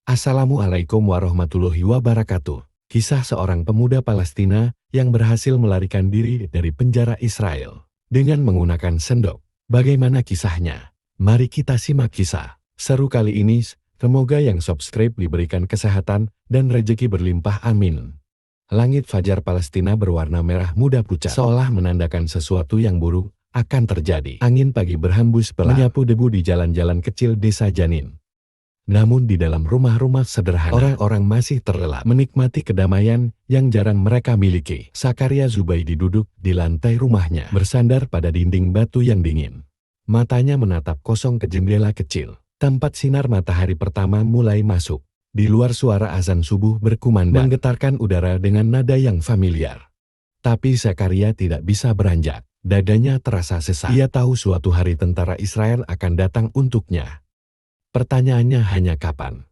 Assalamualaikum warahmatullahi wabarakatuh. Kisah seorang pemuda Palestina yang berhasil melarikan diri dari penjara Israel dengan menggunakan sendok. Bagaimana kisahnya? Mari kita simak kisah seru kali ini. Semoga yang subscribe diberikan kesehatan dan rezeki berlimpah, amin. Langit fajar Palestina berwarna merah muda pucat, seolah menandakan sesuatu yang buruk akan terjadi. Angin pagi berhembus menyapu debu di jalan-jalan kecil desa Janin. Namun di dalam rumah-rumah sederhana, orang-orang masih terlelap menikmati kedamaian yang jarang mereka miliki. Zakaria Zubaidi duduk di lantai rumahnya, bersandar pada dinding batu yang dingin. Matanya menatap kosong ke jendela kecil. Tempat sinar matahari pertama mulai masuk. Di luar suara azan subuh berkumandang, menggetarkan udara dengan nada yang familiar. Tapi Zakaria tidak bisa beranjak. Dadanya terasa sesak. Ia tahu suatu hari tentara Israel akan datang untuknya. Pertanyaannya hanya kapan.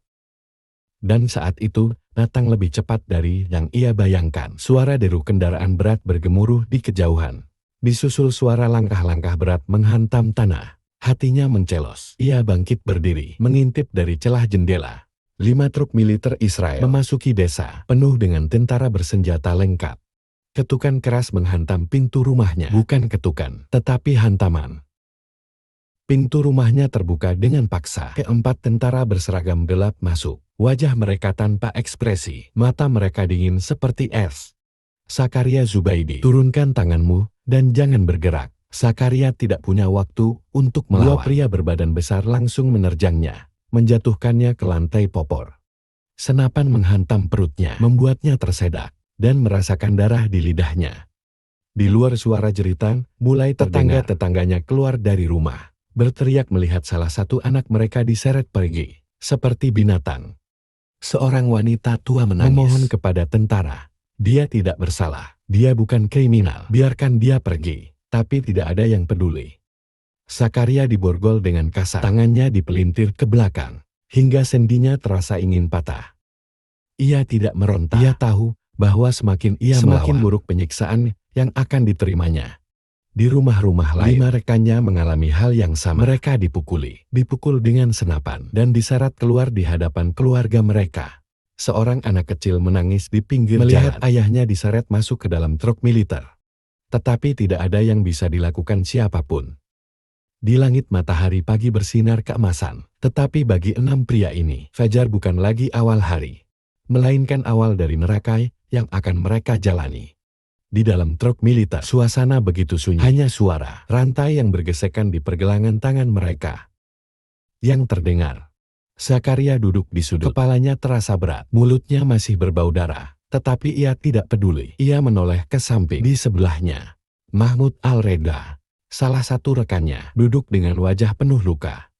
Dan saat itu, datang lebih cepat dari yang ia bayangkan. Suara deru kendaraan berat bergemuruh di kejauhan. Disusul suara langkah-langkah berat menghantam tanah. Hatinya mencelos. Ia bangkit berdiri, mengintip dari celah jendela. 5 truk militer Israel memasuki desa, penuh dengan tentara bersenjata lengkap. Ketukan keras menghantam pintu rumahnya. Bukan ketukan, tetapi hantaman. Pintu rumahnya terbuka dengan paksa. Keempat tentara berseragam gelap masuk. Wajah mereka tanpa ekspresi. Mata mereka dingin seperti es. Zakaria Zubaidi, turunkan tanganmu dan jangan bergerak. Zakaria tidak punya waktu untuk melawan. Dua pria berbadan besar langsung menerjangnya, menjatuhkannya ke lantai popor. Senapan menghantam perutnya, membuatnya tersedak, dan merasakan darah di lidahnya. Di luar suara jeritan, mulai tetangga-tetangganya keluar dari rumah. Berteriak melihat salah satu anak mereka diseret pergi, seperti binatang. Seorang wanita tua menangis, memohon kepada tentara. Dia tidak bersalah, dia bukan kriminal, biarkan dia pergi. Tapi tidak ada yang peduli. Zakaria diborgol dengan kasar, tangannya dipelintir ke belakang, hingga sendinya terasa ingin patah. Ia tidak meronta, ia tahu bahwa semakin melawan, buruk penyiksaan yang akan diterimanya. Di rumah-rumah lain, 5 rekannya mengalami hal yang sama. Mereka dipukul dengan senapan, dan diseret keluar di hadapan keluarga mereka. Seorang anak kecil menangis di pinggir melihat ayahnya diseret masuk ke dalam truk militer. Tetapi tidak ada yang bisa dilakukan siapapun. Di langit matahari pagi bersinar keemasan. Tetapi bagi 6 pria ini, fajar bukan lagi awal hari, melainkan awal dari neraka yang akan mereka jalani. Di dalam truk militer, suasana begitu sunyi. Hanya suara rantai yang bergesekan di pergelangan tangan mereka yang terdengar. Zakaria duduk di sudut. Kepalanya terasa berat. Mulutnya masih berbau darah. Tetapi ia tidak peduli. Ia menoleh ke samping. Di sebelahnya, Mahmud Al-Reda, salah satu rekannya, duduk dengan wajah penuh luka.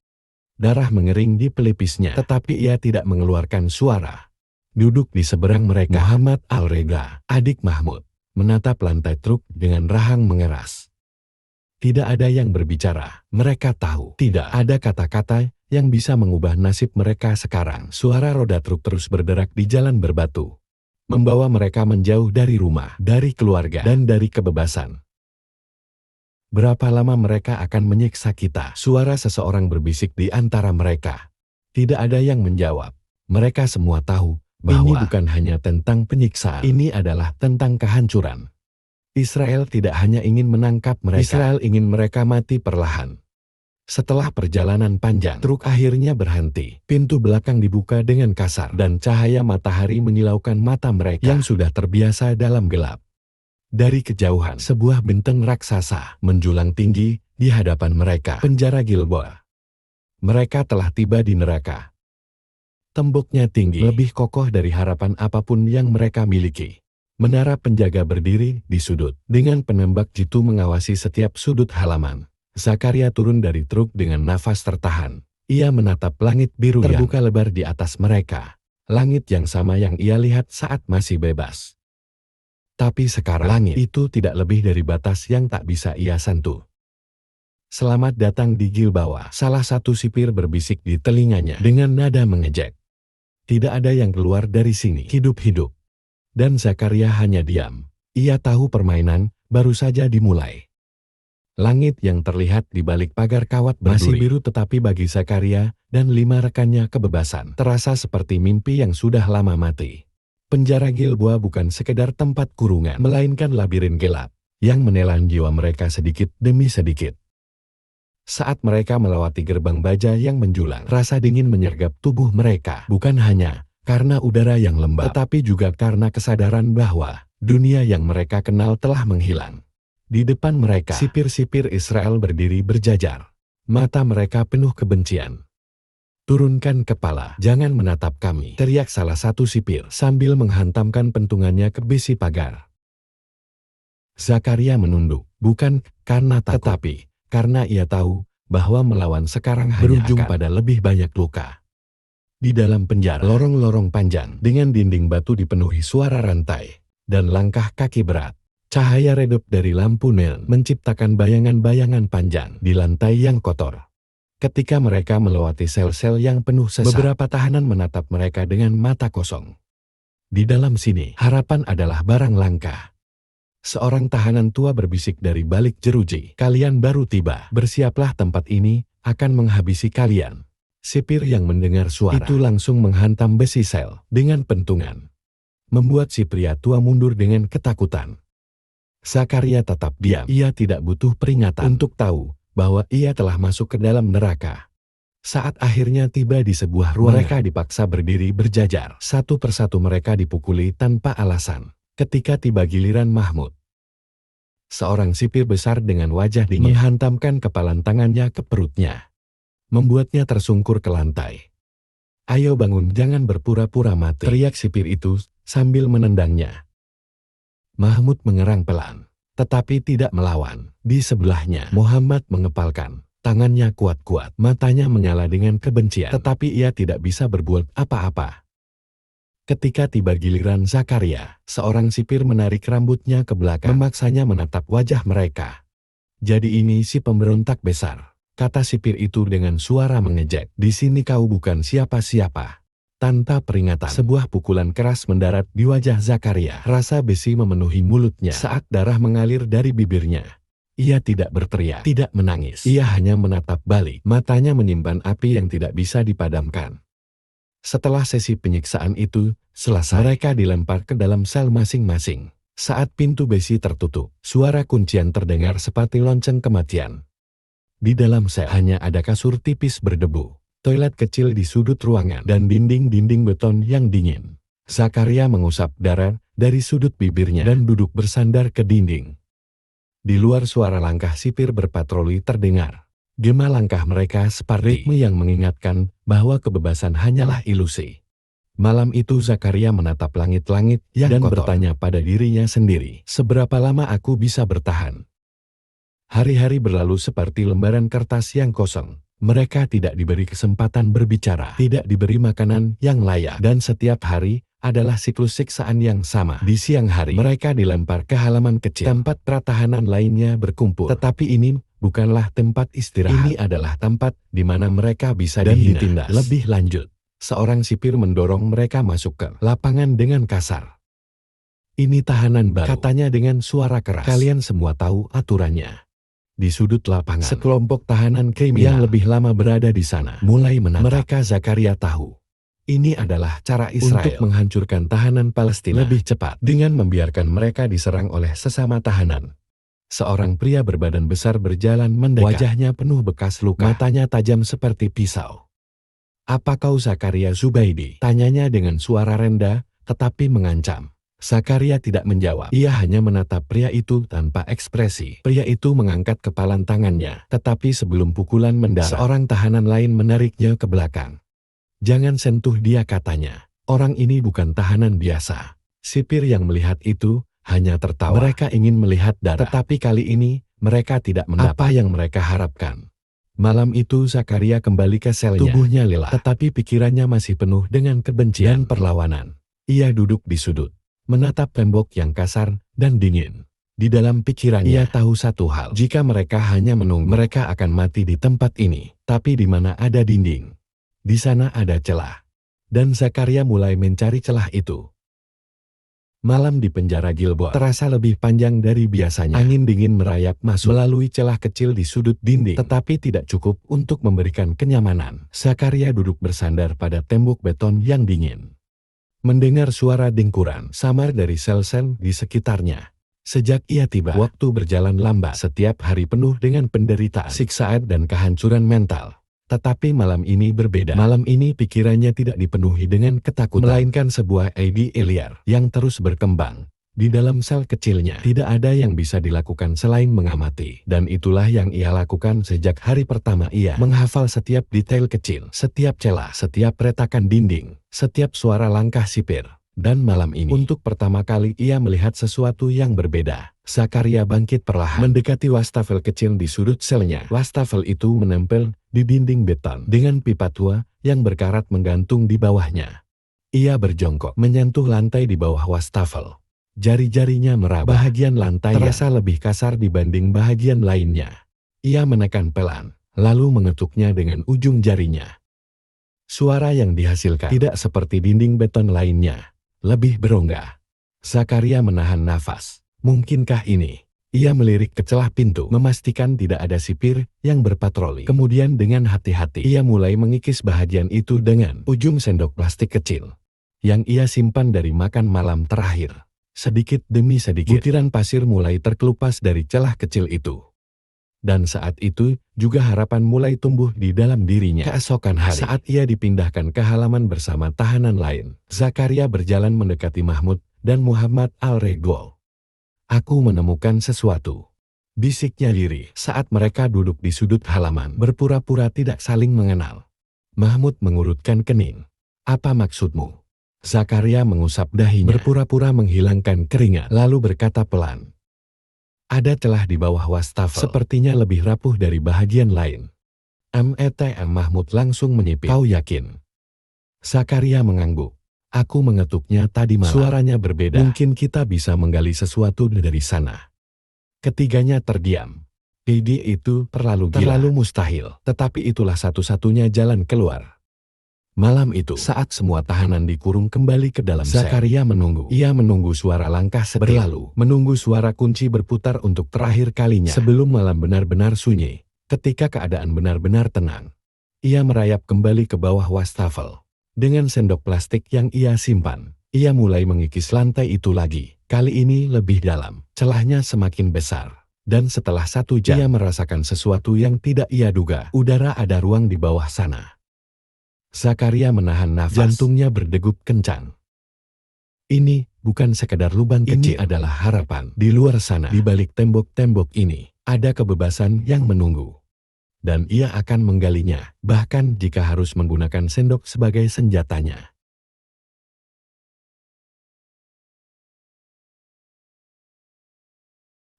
Darah mengering di pelipisnya. Tetapi ia tidak mengeluarkan suara. Duduk di seberang mereka, Muhammad Al-Reda, adik Mahmud, menatap lantai truk dengan rahang mengeras. Tidak ada yang berbicara. Mereka tahu tidak ada kata-kata yang bisa mengubah nasib mereka sekarang. Suara roda truk terus berderak di jalan berbatu, membawa mereka menjauh dari rumah, dari keluarga, dan dari kebebasan. Berapa lama mereka akan menyiksa kita? Suara seseorang berbisik di antara mereka. Tidak ada yang menjawab. Mereka semua tahu bahwa ini bukan hanya tentang penyiksaan, ini adalah tentang kehancuran. Israel tidak hanya ingin menangkap mereka, Israel ingin mereka mati perlahan. Setelah perjalanan panjang, truk akhirnya berhenti. Pintu belakang dibuka dengan kasar, dan cahaya matahari menyilaukan mata mereka yang sudah terbiasa dalam gelap. Dari kejauhan, sebuah benteng raksasa menjulang tinggi di hadapan mereka. Penjara Gilboa. Mereka telah tiba di neraka. Temboknya tinggi, lebih kokoh dari harapan apapun yang mereka miliki. Menara penjaga berdiri di sudut, dengan penembak jitu mengawasi setiap sudut halaman. Zakaria turun dari truk dengan nafas tertahan. Ia menatap langit biru yang terbuka lebar di atas mereka. Langit yang sama yang ia lihat saat masih bebas. Tapi sekarang, langit itu tidak lebih dari batas yang tak bisa ia sentuh. Selamat datang di Gilboa, salah satu sipir berbisik di telinganya dengan nada mengejek. Tidak ada yang keluar dari sini hidup-hidup. Dan Zakaria hanya diam. Ia tahu permainan baru saja dimulai. Langit yang terlihat di balik pagar kawat masih biru, tetapi bagi Zakaria dan 5 rekannya kebebasan terasa seperti mimpi yang sudah lama mati. Penjara Gilboa bukan sekedar tempat kurungan, melainkan labirin gelap yang menelan jiwa mereka sedikit demi sedikit. Saat mereka melewati gerbang baja yang menjulang, rasa dingin menyergap tubuh mereka, bukan hanya karena udara yang lembab, tetapi juga karena kesadaran bahwa dunia yang mereka kenal telah menghilang. Di depan mereka, sipir-sipir Israel berdiri berjajar. Mata mereka penuh kebencian. "Turunkan kepala, jangan menatap kami," teriak salah satu sipir sambil menghantamkan pentungannya ke besi pagar. Zakaria menunduk, bukan karena takut, tetapi karena ia tahu bahwa melawan sekarang berujung pada lebih banyak luka. Di dalam penjara, lorong-lorong panjang dengan dinding batu dipenuhi suara rantai dan langkah kaki berat. Cahaya redup dari lampu neon menciptakan bayangan-bayangan panjang di lantai yang kotor. Ketika mereka melewati sel-sel yang penuh sesak, beberapa tahanan menatap mereka dengan mata kosong. Di dalam sini, harapan adalah barang langka. Seorang tahanan tua berbisik dari balik jeruji, "Kalian baru tiba, bersiaplah, tempat ini akan menghabisi kalian." Sipir yang mendengar suara itu langsung menghantam besi sel dengan pentungan, membuat si pria tua mundur dengan ketakutan. Zakaria tetap diam. Ia tidak butuh peringatan untuk tahu bahwa ia telah masuk ke dalam neraka. Saat akhirnya tiba di sebuah ruangan, mereka dipaksa berdiri berjajar. Satu persatu mereka dipukuli tanpa alasan. Ketika tiba giliran Mahmud, seorang sipir besar dengan wajah dingin menghantamkan kepalan tangannya ke perutnya, membuatnya tersungkur ke lantai. "Ayo bangun, jangan berpura-pura mati," teriak sipir itu sambil menendangnya. Mahmud mengerang pelan, tetapi tidak melawan. Di sebelahnya, Muhammad mengepalkan tangannya kuat-kuat. Matanya menyala dengan kebencian, tetapi ia tidak bisa berbuat apa-apa. Ketika tiba giliran Zakaria, seorang sipir menarik rambutnya ke belakang, memaksanya menatap wajah mereka. "Jadi ini si pemberontak besar," kata sipir itu dengan suara mengejek. "Di sini kau bukan siapa-siapa." Tanpa peringatan, sebuah pukulan keras mendarat di wajah Zakaria. Rasa besi memenuhi mulutnya saat darah mengalir dari bibirnya. Ia tidak berteriak, tidak menangis. Ia hanya menatap balik, matanya menyimpan api yang tidak bisa dipadamkan. Setelah sesi penyiksaan itu selesai, mereka dilempar ke dalam sel masing-masing. Saat pintu besi tertutup, suara kuncian terdengar seperti lonceng kematian. Di dalam sel hanya ada kasur tipis berdebu, toilet kecil di sudut ruangan, dan dinding-dinding beton yang dingin. Zakaria mengusap darah dari sudut bibirnya dan duduk bersandar ke dinding. Di luar suara langkah sipir berpatroli terdengar. Gema langkah mereka seperti ritme yang mengingatkan bahwa kebebasan hanyalah ilusi. Malam itu Zakaria menatap langit-langit yang kotor, bertanya pada dirinya sendiri, "Seberapa lama aku bisa bertahan?" Hari-hari berlalu seperti lembaran kertas yang kosong. Mereka tidak diberi kesempatan berbicara, tidak diberi makanan yang layak, dan setiap hari adalah siklus siksaan yang sama. Di siang hari, mereka dilempar ke halaman kecil, tempat pertahanan lainnya berkumpul. Tetapi ini bukanlah tempat istirahat. Ini adalah tempat di mana mereka bisa ditindas lebih lanjut. Seorang sipir mendorong mereka masuk ke lapangan dengan kasar. "Ini tahanan baru," katanya dengan suara keras. "Kalian semua tahu aturannya." Di sudut lapangan, sekelompok tahanan kriminal yang lebih lama berada di sana mulai menatap mereka. Zakaria tahu ini adalah cara Israel untuk menghancurkan tahanan Palestina lebih cepat dengan membiarkan mereka diserang oleh sesama tahanan. Seorang pria berbadan besar berjalan mendekat. Wajahnya penuh bekas luka, matanya tajam seperti pisau. "Apa kau Zakaria Zubaidi?" tanyanya dengan suara rendah tetapi mengancam. Zakaria tidak menjawab. Ia hanya menatap pria itu tanpa ekspresi. Pria itu mengangkat kepalan tangannya, tetapi sebelum pukulan mendarat, seorang tahanan lain menariknya ke belakang. "Jangan sentuh dia," katanya. "Orang ini bukan tahanan biasa." Sipir yang melihat itu hanya tertawa. Mereka ingin melihat darah, tetapi kali ini mereka tidak mendapat apa yang mereka harapkan. Malam itu Zakaria kembali ke selnya. Tubuhnya lelah, tetapi pikirannya masih penuh dengan kebencian dan perlawanan. Ia duduk di sudut, menatap tembok yang kasar dan dingin. Di dalam pikirannya, ia tahu satu hal. Jika mereka hanya menunggu, mereka akan mati di tempat ini. Tapi di mana ada dinding, di sana ada celah. Dan Zakaria mulai mencari celah itu. Malam di penjara Gilboa terasa lebih panjang dari biasanya. Angin dingin merayap masuk melalui celah kecil di sudut dinding, tetapi tidak cukup untuk memberikan kenyamanan. Zakaria duduk bersandar pada tembok beton yang dingin. Mendengar suara dengkuran samar dari sel-sel di sekitarnya. Sejak ia tiba, waktu berjalan lambat. Setiap hari penuh dengan penderitaan, siksaan dan kehancuran mental. Tetapi malam ini berbeda. Malam ini pikirannya tidak dipenuhi dengan ketakutan, melainkan sebuah ide liar yang terus berkembang. Di dalam sel kecilnya, tidak ada yang bisa dilakukan selain mengamati. Dan itulah yang ia lakukan sejak hari pertama ia menghafal setiap detail kecil, setiap celah, setiap retakan dinding, setiap suara langkah sipir. Dan malam ini, untuk pertama kali ia melihat sesuatu yang berbeda. Zakaria bangkit perlahan, mendekati wastafel kecil di sudut selnya. Wastafel itu menempel di dinding beton dengan pipa tua yang berkarat menggantung di bawahnya. Ia berjongkok, menyentuh lantai di bawah wastafel. Jari-jarinya meraba. Bahagian lantai terasa lebih kasar dibanding bahagian lainnya. Ia menekan pelan, lalu mengetuknya dengan ujung jarinya. Suara yang dihasilkan tidak seperti dinding beton lainnya, lebih berongga. Zakaria menahan nafas. Mungkinkah ini? Ia melirik ke celah pintu, memastikan tidak ada sipir yang berpatroli. Kemudian dengan hati-hati, ia mulai mengikis bahagian itu dengan ujung sendok plastik kecil yang ia simpan dari makan malam terakhir. Sedikit demi sedikit, butiran pasir mulai terkelupas dari celah kecil itu. Dan saat itu, juga harapan mulai tumbuh di dalam dirinya. Keesokan hari, saat ia dipindahkan ke halaman bersama tahanan lain, Zakaria berjalan mendekati Mahmud dan Muhammad Al-Regdol. "Aku menemukan sesuatu," bisiknya lirih saat mereka duduk di sudut halaman, berpura-pura tidak saling mengenal. Mahmud mengurutkan kening. "Apa maksudmu?" Zakaria mengusap dahinya, berpura-pura menghilangkan keringat, lalu berkata pelan, "Ada celah di bawah wastafel, sepertinya lebih rapuh dari bahagian lain." Mahmud langsung menyipir. "Kau yakin?" Zakaria mengangguk. "Aku mengetuknya tadi malam. Suaranya berbeda. Mungkin kita bisa menggali sesuatu dari sana." Ketiganya terdiam. Ide itu terlalu gila, terlalu mustahil. Tetapi itulah satu-satunya jalan keluar. Malam itu, saat semua tahanan dikurung kembali ke dalam sel, Zakaria menunggu. Ia menunggu suara langkah berlalu, menunggu suara kunci berputar untuk terakhir kalinya sebelum malam benar-benar sunyi. Ketika keadaan benar-benar tenang, ia merayap kembali ke bawah wastafel. Dengan sendok plastik yang ia simpan, ia mulai mengikis lantai itu lagi. Kali ini lebih dalam, celahnya semakin besar. Dan setelah 1 jam, ia merasakan sesuatu yang tidak ia duga. Udara ada ruang di bawah sana. Zakaria menahan nafas, jantungnya berdegup kencang. Ini bukan sekedar lubang kecil, ini adalah harapan. Di luar sana, di balik tembok-tembok ini, ada kebebasan yang menunggu. Dan ia akan menggalinya, bahkan jika harus menggunakan sendok sebagai senjatanya.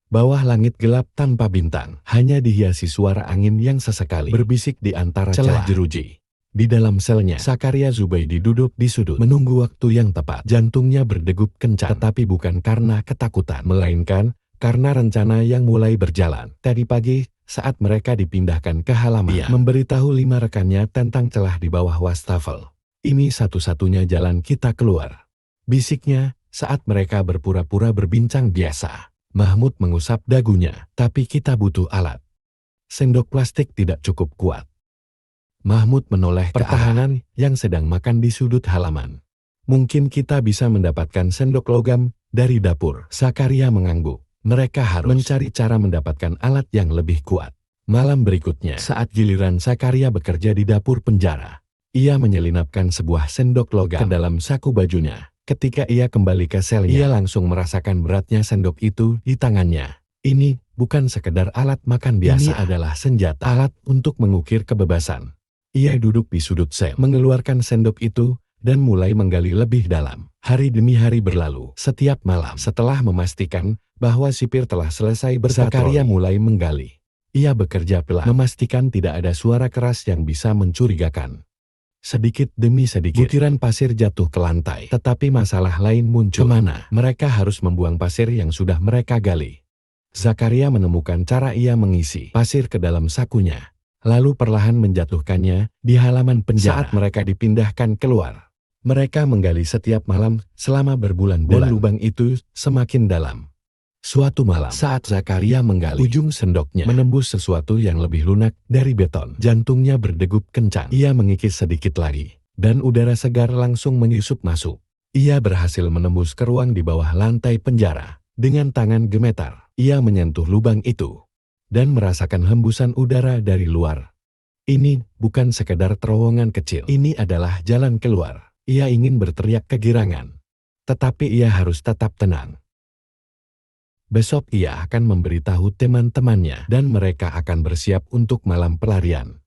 Bawah langit gelap tanpa bintang, hanya dihiasi suara angin yang sesekali berbisik di antara celah jeruji. Di dalam selnya, Zakaria Zubaidi duduk di sudut, menunggu waktu yang tepat. Jantungnya berdegup kencang, tetapi bukan karena ketakutan, melainkan karena rencana yang mulai berjalan. Tadi pagi, saat mereka dipindahkan ke halaman, ia memberitahu 5 rekannya tentang celah di bawah wastafel. "Ini satu-satunya jalan kita keluar," bisiknya saat mereka berpura-pura berbincang biasa. Mahmud mengusap dagunya. "Tapi kita butuh alat. Sendok plastik tidak cukup kuat." Mahmud menoleh pertahanan yang sedang makan di sudut halaman. "Mungkin kita bisa mendapatkan sendok logam dari dapur." Zakaria mengangguk. Mereka harus mencari cara mendapatkan alat yang lebih kuat. Malam berikutnya, saat giliran Zakaria bekerja di dapur penjara, ia menyelinapkan sebuah sendok logam ke dalam saku bajunya. Ketika ia kembali ke selnya, ia langsung merasakan beratnya sendok itu di tangannya. Ini bukan sekedar alat makan biasa. Ini adalah senjata, alat untuk mengukir kebebasan. Ia duduk di sudut sel, mengeluarkan sendok itu, dan mulai menggali lebih dalam. Hari demi hari berlalu. Setiap malam, setelah memastikan bahwa sipir telah selesai berpatroli, Zakaria mulai menggali. Ia bekerja pelan, memastikan tidak ada suara keras yang bisa mencurigakan. Sedikit demi sedikit, butiran pasir jatuh ke lantai. Tetapi masalah lain muncul. Kemana? Mereka harus membuang pasir yang sudah mereka gali. Zakaria menemukan cara. Ia mengisi pasir ke dalam sakunya, lalu perlahan menjatuhkannya di halaman penjara. Saat mereka dipindahkan keluar, Mereka menggali setiap malam selama berbulan-bulan. Dan lubang itu semakin dalam. Suatu malam, saat Zakaria menggali, ujung sendoknya menembus sesuatu yang lebih lunak dari beton. Jantungnya berdegup kencang. Ia mengikis sedikit lagi, dan udara segar langsung menyusup masuk. Ia berhasil menembus ke ruang di bawah lantai penjara. Dengan tangan gemetar, ia menyentuh lubang itu, dan merasakan hembusan udara dari luar. Ini bukan sekedar terowongan kecil. Ini adalah jalan keluar. Ia ingin berteriak kegirangan, tetapi ia harus tetap tenang. Besok ia akan memberitahu teman-temannya dan mereka akan bersiap untuk malam pelarian.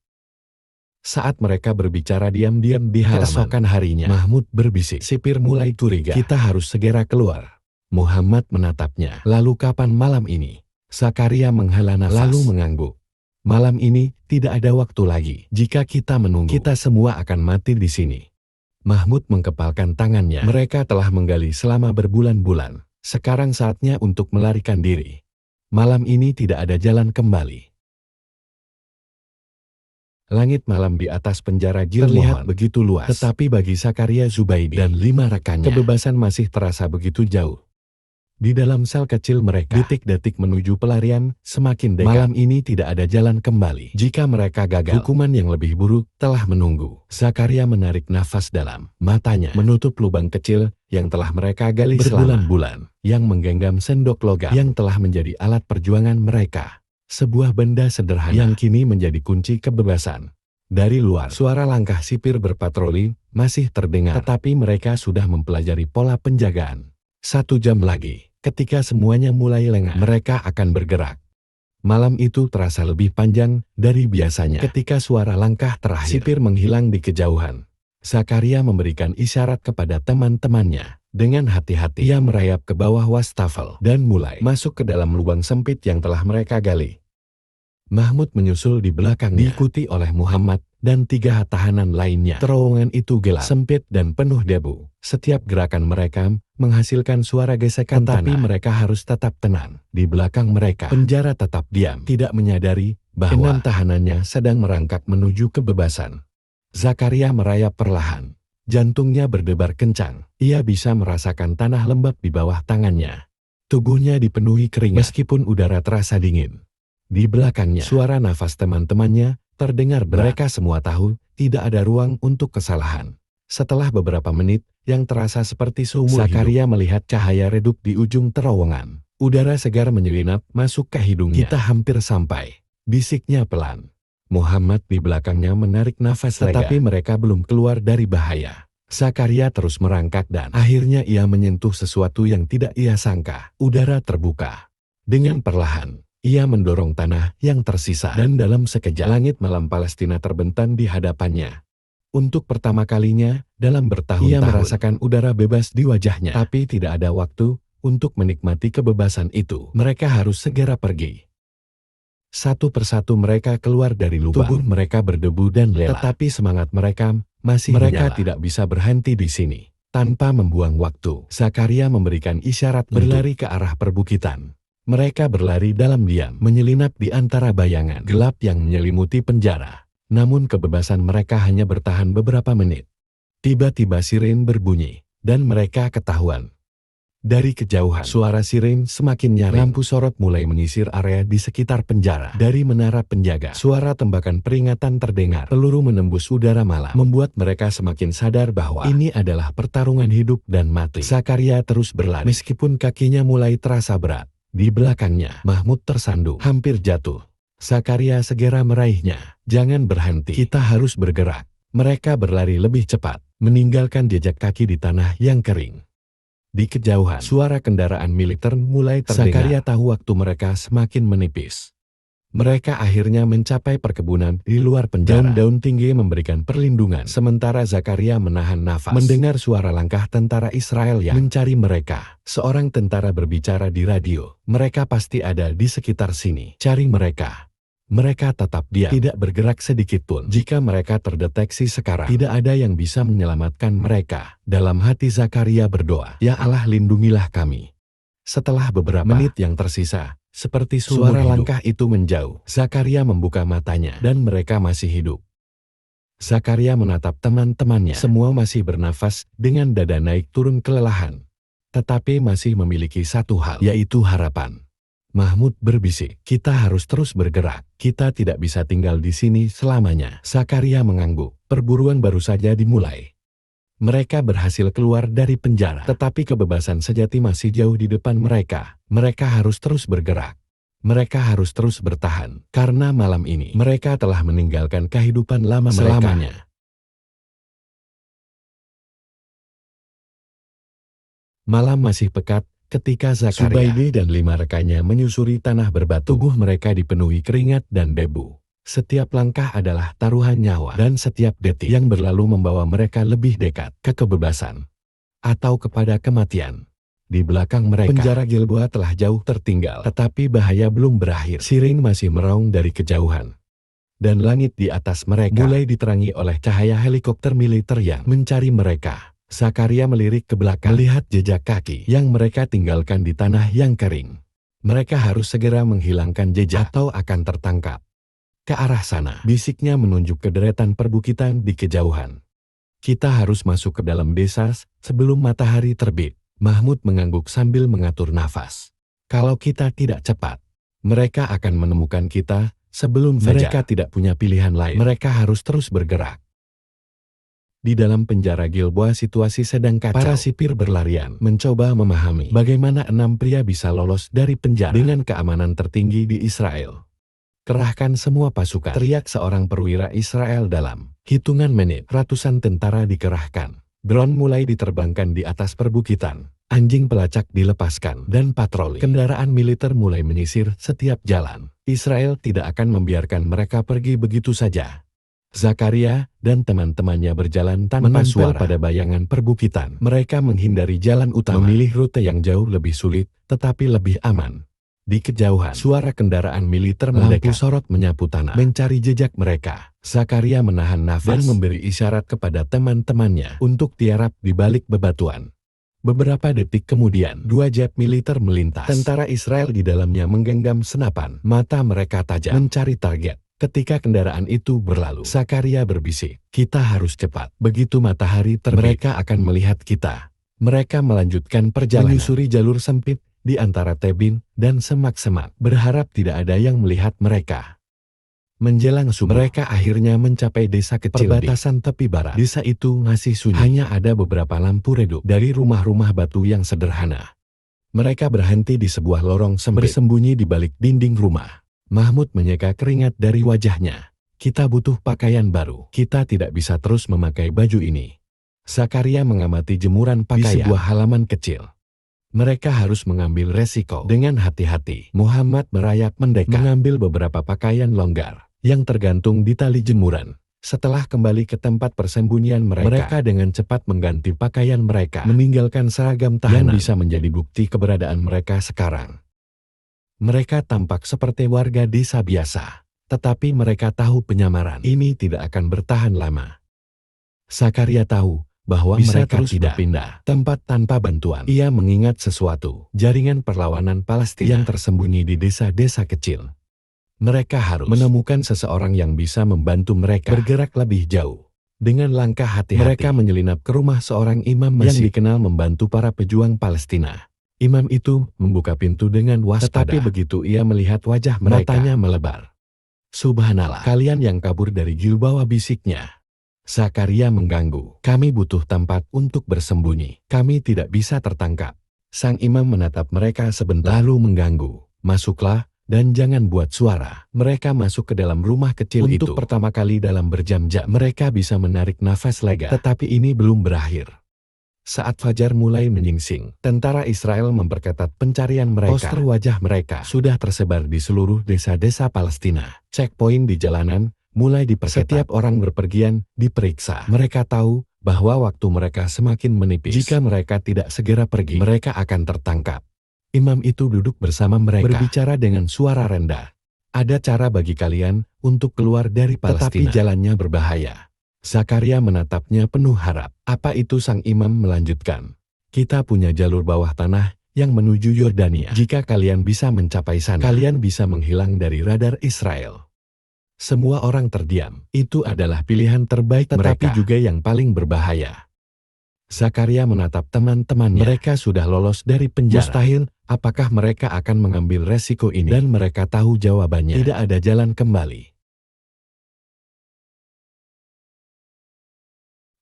Saat mereka berbicara diam-diam di halaman, keesokan harinya, Mahmud berbisik. Sipir mulai curiga. Kita harus segera keluar. Muhammad menatapnya. Lalu kapan malam ini? Zakaria menghela nafas lalu mengangguk. Malam ini tidak ada waktu lagi. Jika kita menunggu, kita semua akan mati di sini. Mahmud mengepalkan tangannya. Mereka telah menggali selama berbulan-bulan. Sekarang saatnya untuk melarikan diri. Malam ini tidak ada jalan kembali. Langit malam di atas penjara terlihat begitu luas. Tetapi bagi Zakaria Zubaidi dan 5 rekannya, kebebasan masih terasa begitu jauh. Di dalam sel kecil mereka, detik-detik menuju pelarian semakin dekat. Malam ini tidak ada jalan kembali. Jika mereka gagal, hukuman yang lebih buruk telah menunggu. Zakaria menarik nafas dalam. Matanya menutup lubang kecil yang telah mereka gali berbulan-bulan, yang menggenggam sendok logam yang telah menjadi alat perjuangan mereka. Sebuah benda sederhana yang kini menjadi kunci kebebasan. Dari luar, suara langkah sipir berpatroli masih terdengar, tetapi mereka sudah mempelajari pola penjagaan. 1 jam lagi, ketika semuanya mulai lengah, mereka akan bergerak. Malam itu terasa lebih panjang dari biasanya. Ketika suara langkah terakhir, sipir menghilang di kejauhan. Zakaria memberikan isyarat kepada teman-temannya. Dengan hati-hati, ia merayap ke bawah wastafel dan mulai masuk ke dalam lubang sempit yang telah mereka gali. Mahmud menyusul di belakangnya, diikuti oleh Muhammad dan 3 tahanan lainnya. Terowongan itu gelap, sempit dan penuh debu. Setiap gerakan mereka menghasilkan suara gesekan tanah. Tapi mereka harus tetap tenang. Di belakang mereka, penjara tetap diam, tidak menyadari bahwa 6 tahanannya sedang merangkak menuju kebebasan. Zakaria merayap perlahan. Jantungnya berdebar kencang. Ia bisa merasakan tanah lembab di bawah tangannya. Tubuhnya dipenuhi keringat meskipun udara terasa dingin. Di belakangnya, suara nafas teman-temannya terdengar berat. Mereka semua tahu tidak ada ruang untuk kesalahan. Setelah beberapa menit yang terasa seperti seumur Zakaria melihat cahaya redup di ujung terowongan. Udara segar menyelinap masuk ke hidungnya. Kita hampir sampai, bisiknya pelan. Muhammad di belakangnya menarik nafas lega. Tetapi mereka belum keluar dari bahaya. Zakaria terus merangkak dan akhirnya ia menyentuh sesuatu yang tidak ia sangka. Udara terbuka. Dengan perlahan, ia mendorong tanah yang tersisa dan dalam sekejap langit malam Palestina terbentang di hadapannya. Untuk pertama kalinya dalam bertahun-tahun, ia merasakan udara bebas di wajahnya. Tapi tidak ada waktu untuk menikmati kebebasan itu. Mereka harus segera pergi. Satu persatu mereka keluar dari lubang. Tubuh mereka berdebu dan lelah. Tetapi semangat mereka masih menyala. Tidak bisa berhenti di sini. Tanpa membuang waktu, Zakaria memberikan isyarat berlari ke arah perbukitan. Mereka berlari dalam diam, menyelinap di antara bayangan gelap yang menyelimuti penjara. Namun kebebasan mereka hanya bertahan beberapa menit. Tiba-tiba siren berbunyi, dan mereka ketahuan. Dari kejauhan, suara siren semakin nyaring. Lampu sorot mulai menyisir area di sekitar penjara. Dari menara penjaga, suara tembakan peringatan terdengar. Peluru menembus udara malam, membuat mereka semakin sadar bahwa ini adalah pertarungan hidup dan mati. Zakaria terus berlari, meskipun kakinya mulai terasa berat. Di belakangnya, Mahmud tersandung, hampir jatuh. Zakaria segera meraihnya. Jangan berhenti, kita harus bergerak. Mereka berlari lebih cepat, meninggalkan jejak kaki di tanah yang kering. Di kejauhan, suara kendaraan militer mulai terdengar. Zakaria tahu waktu mereka semakin menipis. Mereka akhirnya mencapai perkebunan di luar penjara. Daun-daun tinggi memberikan perlindungan, sementara Zakaria menahan nafas. Mendengar suara langkah tentara Israel yang mencari mereka. Seorang tentara berbicara di radio. Mereka pasti ada di sekitar sini. Cari mereka. Mereka tetap diam, tidak bergerak sedikit pun. Jika mereka terdeteksi sekarang, tidak ada yang bisa menyelamatkan mereka. Dalam hati Zakaria berdoa, "Ya Allah, lindungilah kami." Setelah beberapa menit yang tersisa, seperti suara langkah itu menjauh, Zakaria membuka matanya dan mereka masih hidup. Zakaria menatap teman-temannya. Semua masih bernafas dengan dada naik turun kelelahan. Tetapi masih memiliki satu hal, yaitu harapan. Mahmud berbisik, kita harus terus bergerak. Kita tidak bisa tinggal di sini selamanya. Zakaria mengangguk. Perburuan baru saja dimulai. Mereka berhasil keluar dari penjara, tetapi kebebasan sejati masih jauh di depan mereka. Mereka harus terus bergerak. Mereka harus terus bertahan, karena malam ini mereka telah meninggalkan kehidupan lama selamanya. Malam masih pekat ketika Zakaria, Subaidi dan 5 rekannya menyusuri tanah berbatu. Tubuh mereka dipenuhi keringat dan debu. Setiap langkah adalah taruhan nyawa, dan setiap detik yang berlalu membawa mereka lebih dekat ke kebebasan atau kepada kematian. Di belakang mereka, penjara Gilboa telah jauh tertinggal, tetapi bahaya belum berakhir. Sirine masih meraung dari kejauhan, dan langit di atas mereka mulai diterangi oleh cahaya helikopter militer yang mencari mereka. Zakaria melirik ke belakang, melihat jejak kaki yang mereka tinggalkan di tanah yang kering. Mereka harus segera menghilangkan jejak atau akan tertangkap. Ke arah sana, bisiknya menunjuk ke deretan perbukitan di kejauhan. Kita harus masuk ke dalam desa sebelum matahari terbit. Mahmud mengangguk sambil mengatur nafas. Kalau kita tidak cepat, mereka akan menemukan kita sebelum fajar. Mereka tidak punya pilihan lain. Mereka harus terus bergerak. Di dalam penjara Gilboa situasi sedang kacau. Para sipir berlarian, mencoba memahami bagaimana 6 pria bisa lolos dari penjara dengan keamanan tertinggi di Israel. Kerahkan semua pasukan, teriak seorang perwira Israel dalam hitungan menit. Ratusan tentara dikerahkan. Drone mulai diterbangkan di atas perbukitan. Anjing pelacak dilepaskan dan patroli kendaraan militer mulai menyisir setiap jalan. Israel tidak akan membiarkan mereka pergi begitu saja. Zakaria dan teman-temannya berjalan tanpa suara pada bayangan perbukitan. Mereka menghindari jalan utama, memilih rute yang jauh lebih sulit tetapi lebih aman. Di kejauhan, suara kendaraan militer mendekat. Lampu sorot menyapu tanah, mencari jejak mereka. Zakaria menahan nafas dan memberi isyarat kepada teman-temannya untuk tiarap di balik bebatuan. Beberapa detik kemudian, 2 jet militer melintas. Tentara Israel di dalamnya menggenggam senapan. Mata mereka tajam, mencari target. Ketika kendaraan itu berlalu, Zakaria berbisik, kita harus cepat. Begitu matahari terbit, mereka akan melihat kita. Mereka melanjutkan perjalanan, menyusuri jalur sempit di antara tebing dan semak-semak, berharap tidak ada yang melihat mereka. Menjelang subuh, mereka akhirnya mencapai desa kecil perbatasan tepi barat. Desa itu masih sunyi, hanya ada beberapa lampu redup dari rumah-rumah batu yang sederhana. Mereka berhenti di sebuah lorong sempit, bersembunyi di balik dinding rumah. Mahmud menyeka keringat dari wajahnya. Kita butuh pakaian baru. Kita tidak bisa terus memakai baju ini. Zakaria mengamati jemuran pakaian di sebuah halaman kecil. Mereka harus mengambil resiko dengan hati-hati. Muhammad merayap mendekat, mengambil beberapa pakaian longgar yang tergantung di tali jemuran. Setelah kembali ke tempat persembunyian mereka dengan cepat mengganti pakaian mereka, meninggalkan seragam tahanan yang bisa menjadi bukti keberadaan mereka sekarang. Mereka tampak seperti warga desa biasa, tetapi mereka tahu penyamaran ini tidak akan bertahan lama. Zakaria tahu bahwa bisa mereka terus berpindah tempat tanpa bantuan. Ia mengingat sesuatu, jaringan perlawanan Palestina yang tersembunyi di desa-desa kecil. Mereka harus menemukan seseorang yang bisa membantu mereka bergerak lebih jauh. Dengan langkah hati-hati, mereka menyelinap ke rumah seorang imam yang dikenal membantu para pejuang Palestina. Imam itu membuka pintu dengan waspada, tetapi begitu ia melihat wajah mereka, matanya melebar. Subhanallah, kalian yang kabur dari Gilboa, bisiknya. Zakaria mengganggu. Kami butuh tempat untuk bersembunyi. Kami tidak bisa tertangkap. Sang imam menatap mereka sebentar lalu mengganggu. Masuklah dan jangan buat suara. Mereka masuk ke dalam rumah kecil itu. Untuk pertama kali dalam berjam-jam mereka bisa menarik nafas lega. Tetapi ini belum berakhir. Saat fajar mulai menyingsing, tentara Israel memperketat pencarian mereka. Poster wajah mereka sudah tersebar di seluruh desa-desa Palestina. Checkpoint di jalanan mulai diperketat. Setiap orang berpergian diperiksa. Mereka tahu bahwa waktu mereka semakin menipis. Jika mereka tidak segera pergi, mereka akan tertangkap. Imam itu duduk bersama mereka, berbicara dengan suara rendah. Ada cara bagi kalian untuk keluar dari Palestina, tetapi jalannya berbahaya. Zakaria menatapnya penuh harap. Apa itu? Sang imam melanjutkan. Kita punya jalur bawah tanah yang menuju Yordania. Jika kalian bisa mencapai sana, kalian bisa menghilang dari radar Israel. Semua orang terdiam. Itu adalah pilihan terbaik tetapi juga yang paling berbahaya. Zakaria menatap teman-temannya. Mereka sudah lolos dari penjara. Mustahil, apakah mereka akan mengambil resiko ini? Dan mereka tahu jawabannya. Tidak ada jalan kembali.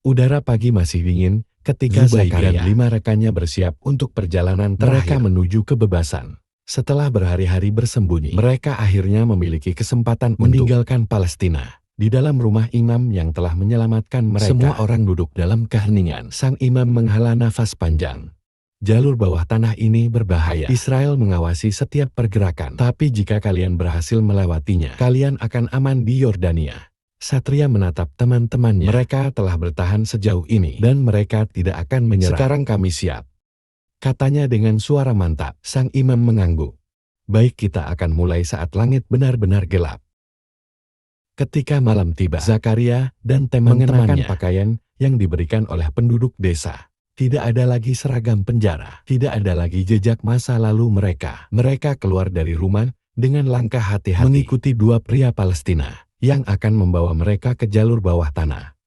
Udara pagi masih dingin ketika Zakaria dan 5 rekannya bersiap untuk perjalanan terakhir. Mereka menuju kebebasan. Setelah berhari-hari bersembunyi, mereka akhirnya memiliki kesempatan meninggalkan Palestina. Di dalam rumah imam yang telah menyelamatkan mereka, semua orang duduk dalam keheningan. Sang imam menghela nafas panjang. Jalur bawah tanah ini berbahaya. Israel mengawasi setiap pergerakan. Tapi jika kalian berhasil melewatinya, kalian akan aman di Yordania. Satria menatap teman-temannya. Mereka telah bertahan sejauh ini, dan mereka tidak akan menyerah. Sekarang kami siap, katanya dengan suara mantap. Sang imam mengangguk. Baik, kita akan mulai saat langit benar-benar gelap. Ketika malam tiba, Zakaria dan teman-temannya mengenakan pakaian yang diberikan oleh penduduk desa. Tidak ada lagi seragam penjara, tidak ada lagi jejak masa lalu mereka. Mereka keluar dari rumah dengan langkah hati-hati, mengikuti 2 pria Palestina yang akan membawa mereka ke jalur bawah tanah.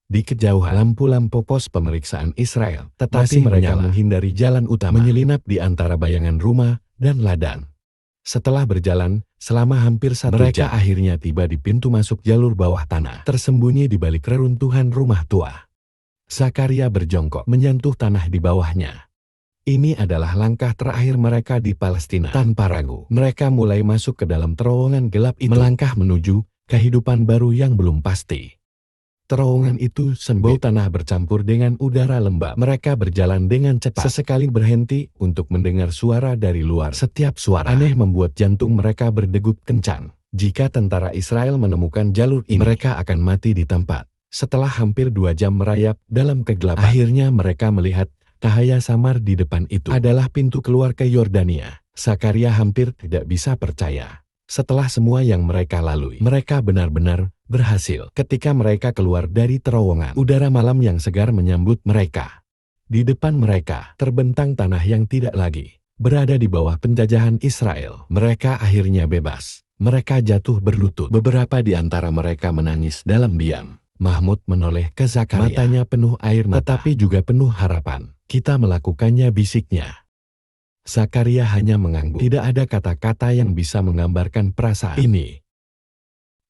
Di kejauhan, lampu-lampu pos pemeriksaan Israel, tetapi mereka menghindari jalan utama, menyelinap di antara bayangan rumah dan ladang. Setelah berjalan selama hampir 1 jam, mereka akhirnya tiba di pintu masuk jalur bawah tanah, tersembunyi di balik reruntuhan rumah tua. Zakaria berjongkok, menyentuh tanah di bawahnya. Ini adalah langkah terakhir mereka di Palestina. Tanpa ragu, mereka mulai masuk ke dalam terowongan gelap itu, melangkah menuju kehidupan baru yang belum pasti. Terowongan itu sempit, bau tanah bercampur dengan udara lembab. Mereka berjalan dengan cepat, sesekali berhenti untuk mendengar suara dari luar. Setiap suara aneh membuat jantung mereka berdegup kencang. Jika tentara Israel menemukan jalur ini, mereka akan mati di tempat. Setelah hampir 2 jam merayap dalam kegelapan, akhirnya mereka melihat cahaya samar di depan itu. Adalah pintu keluar ke Yordania. Zakaria hampir tidak bisa percaya. Setelah semua yang mereka lalui, mereka benar-benar berhasil. Ketika mereka keluar dari terowongan, udara malam yang segar menyambut mereka. Di depan mereka, terbentang tanah yang tidak lagi berada di bawah penjajahan Israel. Mereka akhirnya bebas. Mereka jatuh berlutut. Beberapa di antara mereka menangis dalam diam. Mahmud menoleh ke Zakaria. Matanya penuh air mata, tetapi juga penuh harapan. Kita melakukannya, bisiknya. Zakaria hanya mengangguk. Tidak ada kata-kata yang bisa menggambarkan perasaan ini.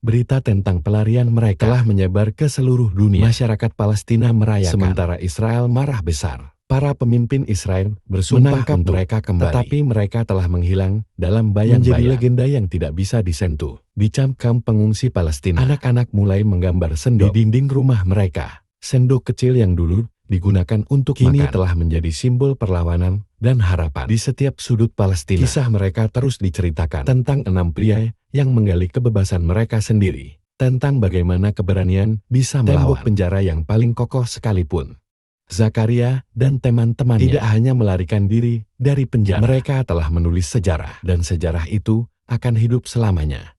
Berita tentang pelarian mereka telah menyebar ke seluruh dunia. Masyarakat Palestina merayakan, sementara Israel marah besar. Para pemimpin Israel bersumpah untuk mereka kembali, tetapi mereka telah menghilang dalam bayang-bayang, menjadi legenda yang tidak bisa disentuh. Di kamp pengungsi Palestina, anak-anak mulai menggambar sendok di dinding rumah mereka. Sendok kecil yang dulu digunakan untuk kini makan telah menjadi simbol perlawanan dan harapan. Di setiap sudut Palestina, kisah mereka terus diceritakan tentang 6 pria yang menggali kebebasan mereka sendiri, tentang bagaimana keberanian bisa melawan tembok penjara yang paling kokoh sekalipun. Zakaria dan teman-temannya tidak hanya melarikan diri dari penjara, mereka telah menulis sejarah, dan sejarah itu akan hidup selamanya.